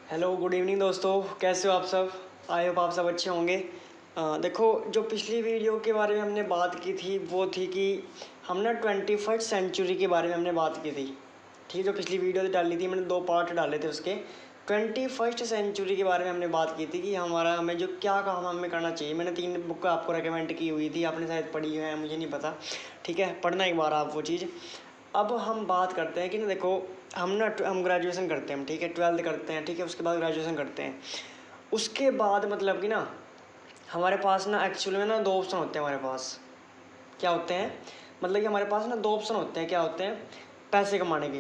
Hello good evening दोस्तों, कैसे हो आप सब। आई होप आप सब अच्छे होंगे। देखो, जो पिछली वीडियो के बारे में हमने बात की थी वो थी कि हम ना 21st सेंचुरी के बारे में हमने बात की थी। ठीक है, जो पिछली वीडियो डाली थी मैंने 2 पार्ट डाले थे उसके। 21st सेंचुरी के बारे में हमने बात की थी कि हमें जो क्या काम हमें करना चाहिए। मैंने 3 बुक आपको रेकमेंड की हुई थी, आपने शायद पढ़ी है, मुझे नहीं पता। ठीक है, पढ़ना एक बार आप वो चीज़। अब हम बात करते हैं कि ना, देखो हम ग्रेजुएशन करते हैं, ठीक है, 12th करते हैं, ठीक है, उसके बाद ग्रेजुएशन करते हैं। उसके बाद मतलब कि ना हमारे पास ना एक्चुअल में ना 2 ऑप्शन होते हैं हमारे पास। क्या होते हैं? मतलब कि हमारे पास ना 2 ऑप्शन होते हैं। क्या होते हैं? पैसे कमाने के।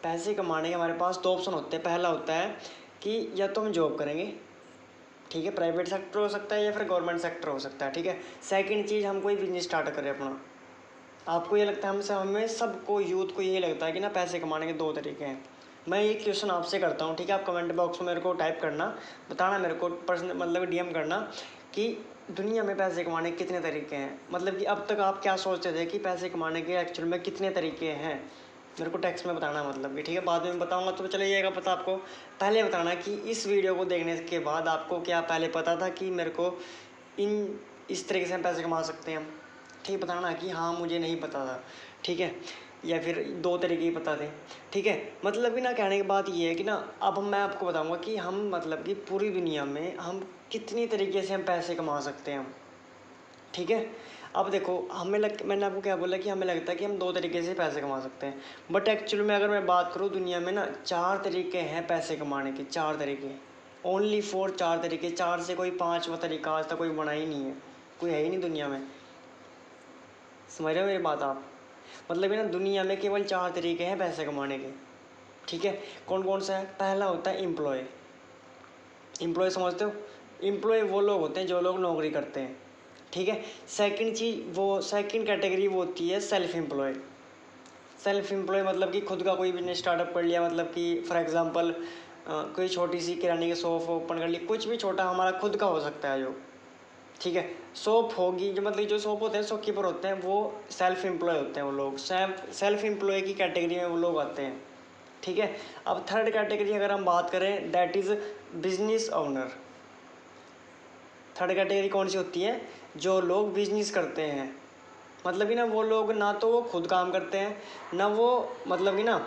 पैसे कमाने के हमारे पास 2 ऑप्शन होते हैं। पहला होता है कि या तो हम जॉब करेंगे, ठीक है, प्राइवेट सेक्टर हो सकता है या फिर गवर्नमेंट सेक्टर हो सकता है, ठीक है। सेकंड चीज़, हम कोई बिजनेस स्टार्ट करें अपना। आपको ये लगता है हमें सबको यूथ को यही लगता है कि ना पैसे कमाने के 2 तरीके हैं। मैं ये क्वेश्चन आपसे करता हूँ, ठीक है, आप कमेंट बॉक्स में मेरे को टाइप करना, बताना मेरे को पर्सनल, मतलब डीएम करना कि दुनिया में पैसे कमाने के कितने तरीके हैं। मतलब कि अब तक आप क्या सोचते थे कि पैसे कमाने के एक्चुअल में कितने तरीके हैं, मेरे को टेक्स्ट में बताना। मतलब कि ठीक है, बाद में बताऊंगा तो चले जाएगा पता आपको। पहले बताना कि इस वीडियो को देखने के बाद आपको क्या पहले पता था कि मेरे को इस तरीके से हम पैसे कमा सकते हैं हम। ठीक, बताना कि हाँ मुझे नहीं पता था, ठीक है, या फिर 2 तरीके ही पता थे, ठीक है। मतलब कि ना कहने की बात ये है कि ना अब मैं आपको बताऊंगा कि हम मतलब कि पूरी दुनिया में हम कितनी तरीके से हम पैसे कमा सकते हैं हम, ठीक है। अब देखो, मैंने आपको क्या बोला कि हमें लगता है कि हम 2 तरीके से पैसे कमा सकते हैं, बट एक्चुअल में अगर मैं बात करूँ दुनिया में ना 4 तरीके हैं पैसे कमाने के। 4 तरीके, ओनली 4 तरीके। 4 से कोई 5वां तरीका आज तक कोई बना ही नहीं है, कोई है ही नहीं दुनिया में। समझ रहे हो मेरी बात आप? मतलब है ना, दुनिया में केवल 4 तरीके हैं पैसे कमाने के, ठीक है। कौन कौन सा है? पहला होता है एम्प्लॉय। एम्प्लॉय समझते हो? एम्प्लॉय वो लोग होते हैं जो लोग नौकरी करते हैं, ठीक है। सेकंड कैटेगरी वो होती है सेल्फ एम्प्लॉय। सेल्फ एम्प्लॉय मतलब कि खुद का कोई बिजनेस स्टार्टअप कर लिया, मतलब कि फॉर एग्जांपल कोई छोटी सी किराने की शॉप ओपन कर ली, कुछ भी छोटा हमारा खुद का हो सकता है जो, ठीक है। शॉप होगी जो, मतलब जो शॉप होते हैं, शॉपकीपर होते हैं, वो सेल्फ एम्प्लॉय होते हैं। वो लोग सेल्फ एम्प्लॉय की कैटेगरी में वो लोग आते हैं, ठीक है। अब थर्ड कैटेगरी अगर हम बात करें, that is business owner. Third category कौन सी होती है? जो लोग बिजनेस करते हैं। मतलब कि ना वो लोग ना तो वो खुद काम करते हैं, ना वो मतलब कि ना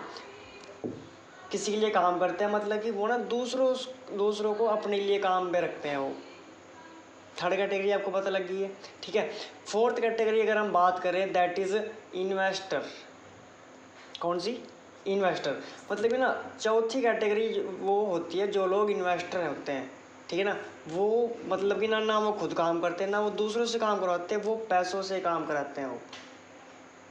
किसी के लिए काम करते हैं, मतलब कि वो ना दूसरों को अपने लिए काम पे रखते हैं वो। थर्ड कैटेगरी आपको पता लग गई है, ठीक है। फोर्थ कैटेगरी अगर हम बात करें, दैट इज़ इन्वेस्टर। कौन सी? इन्वेस्टर। मतलब कि ना चौथी कैटेगरी वो होती है जो लोग इन्वेस्टर होते हैं, ठीक है ना। वो मतलब कि ना वो खुद काम करते हैं, ना वो दूसरों से काम करवाते हैं, वो पैसों से काम कराते हैं।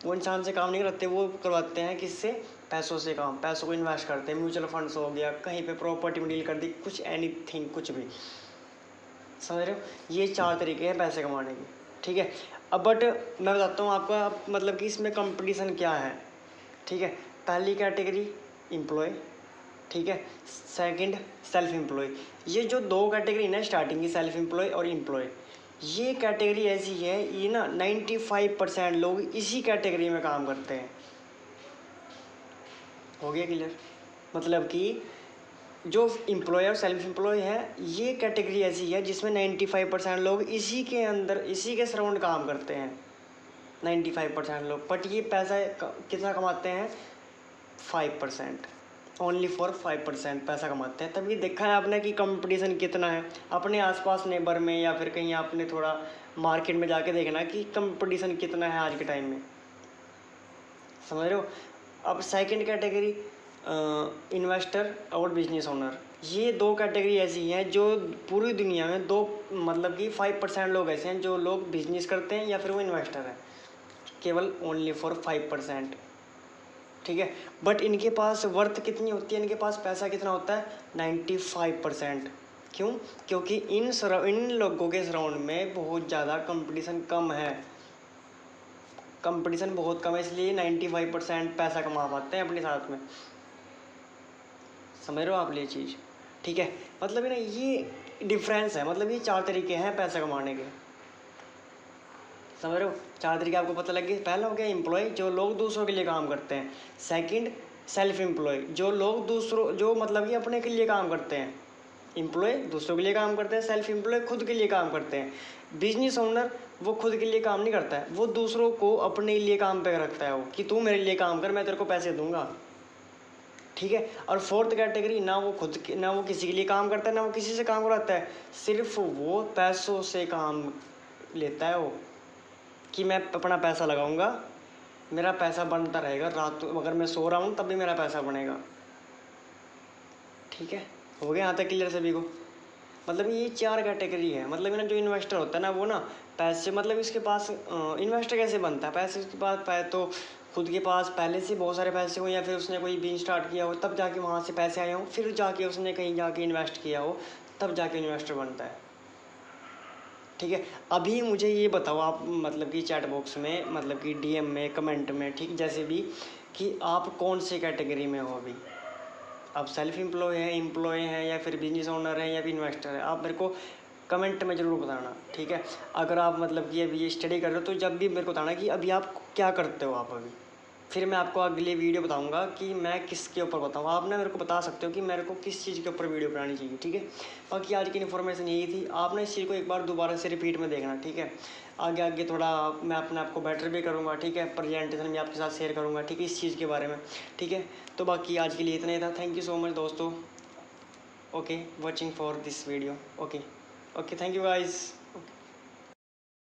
वो इंसान से काम नहीं कराते, वो करवाते हैं किससे? पैसों से काम। पैसों को इन्वेस्ट करते हैं, म्यूचुअल फंड्स हो गया, कहीं पे प्रॉपर्टी में डील कर दी, कुछ एनीथिंग, कुछ भी। समझ रहे हो? ये 4 तरीके हैं पैसे कमाने के, ठीक है। अब बट मैं बताता हूँ आपको, अब मतलब कि इसमें कंपटीशन क्या है, ठीक है। पहली कैटेगरी एम्प्लॉय, ठीक है। Second self employ. ये जो 2 कैटेगरी ना स्टार्टिंग की, सेल्फ एम्प्लॉय और एम्प्लॉय, ये कैटेगरी ऐसी है, ये ना 95% लोग इसी कैटेगरी में काम करते हैं। हो गया क्लियर? मतलब कि जो एम्प्लॉय और सेल्फ एम्प्लॉय है, ये कैटेगरी ऐसी है जिसमें 95% लोग इसी के अंदर, इसी के सराउंड काम करते हैं। 95% लोग, बट ये पैसा कितना कमाते हैं? 5%। ओनली फॉर 5% पैसा कमाते हैं। तभी देखा है आपने कि कंपटीशन कितना है अपने आसपास नेबर में, या फिर कहीं आपने थोड़ा मार्केट में जाके देखना कि कंपटीशन कितना है आज के टाइम में। समझ रहे हो? अब सेकंड कैटेगरी इन्वेस्टर और बिजनेस ओनर। ये 2 कैटेगरी ऐसी हैं जो पूरी दुनिया में मतलब कि 5% लोग ऐसे हैं जो लोग बिजनेस करते हैं या फिर वो इन्वेस्टर हैं, केवल ओनली फॉर 5%, ठीक है। बट इनके पास वर्थ कितनी होती है, इनके पास पैसा कितना होता है? 95%। क्यों? क्योंकि इन लोगों के सराउंड में बहुत ज़्यादा कंपटीशन कम है। कंपटीशन बहुत कम है, इसलिए 95% पैसा कमा पाते हैं अपने साथ में। समझ रहे हो आप ये चीज़? ठीक है। मतलब है ना, ये डिफरेंस है। मतलब ये 4 तरीके हैं पैसा कमाने के। समझ रहे हो? 4 तरीके आपको पता लग गए। पहला हो गया एम्प्लॉय, जो लोग दूसरों के लिए काम करते हैं। सेकंड सेल्फ एम्प्लॉय, जो लोग दूसरों जो मतलब कि अपने के लिए काम करते हैं। एम्प्लॉय दूसरों के लिए काम करते हैं, सेल्फ एम्प्लॉय खुद के लिए काम करते हैं। बिजनेस ओनर वो खुद के लिए काम नहीं करता है, वो दूसरों को अपने लिए काम पे रखता है, वो कि तू मेरे लिए काम कर, मैं तेरे को पैसे दूंगा, ठीक है। और फोर्थ कैटेगरी, ना वो किसी के लिए काम करता है, ना वो किसी से काम कराता है, सिर्फ वो पैसों से काम लेता है वो, कि मैं अपना पैसा लगाऊंगा, मेरा पैसा बनता रहेगा, रात अगर मैं सो रहा हूँ तब भी मेरा पैसा बनेगा, ठीक है। हो गया यहाँ तक क्लियर सभी को? मतलब ये 4 कैटेगरी है। मतलब ना जो इन्वेस्टर होता है ना, वो ना पैसे मतलब इसके पास इन्वेस्टर कैसे बनता है, पैसे इसके पास तो खुद के पास पहले से बहुत सारे पैसे हो, या फिर उसने कोई बिजनेस स्टार्ट किया हो तब जाके वहाँ से पैसे आए हों, फिर जाके उसने कहीं जाके इन्वेस्ट किया हो, तब जाके इन्वेस्टर बनता है, ठीक है। अभी मुझे ये बताओ आप, मतलब कि चैट बॉक्स में, मतलब कि DM में, कमेंट में, ठीक, जैसे भी, कि आप कौन से कैटेगरी में हो अभी। आप सेल्फ एम्प्लॉय हैं या फिर बिजनेस ओनर हैं या फिर इन्वेस्टर हैं, आप मेरे को कमेंट में ज़रूर बताना, ठीक है। अगर आप मतलब कि अभी ये स्टडी कर रहे हो तो जब भी मेरे को बताना कि अभी आप क्या करते हो आप अभी, फिर मैं आपको अगली वीडियो बताऊंगा कि मैं किसके ऊपर बताऊँ। आप ना मेरे को बता सकते हो कि मेरे को किस चीज़ के ऊपर वीडियो बनानी चाहिए, ठीक है। बाकी आज की इन्फॉर्मेशन यही थी, आपने इस चीज़ को एक बार दोबारा से रिपीट में देखना, ठीक है। आगे आगे थोड़ा मैं अपने आप को बेटर भी करूँगा, ठीक है, प्रेजेंटेशन भी आपके साथ शेयर करूँगा, ठीक है, इस चीज़ के बारे में, ठीक है। तो बाकी आज के लिए इतना ही था। थैंक यू सो मच दोस्तों। Okay, watching for this video. Okay, thank you guys.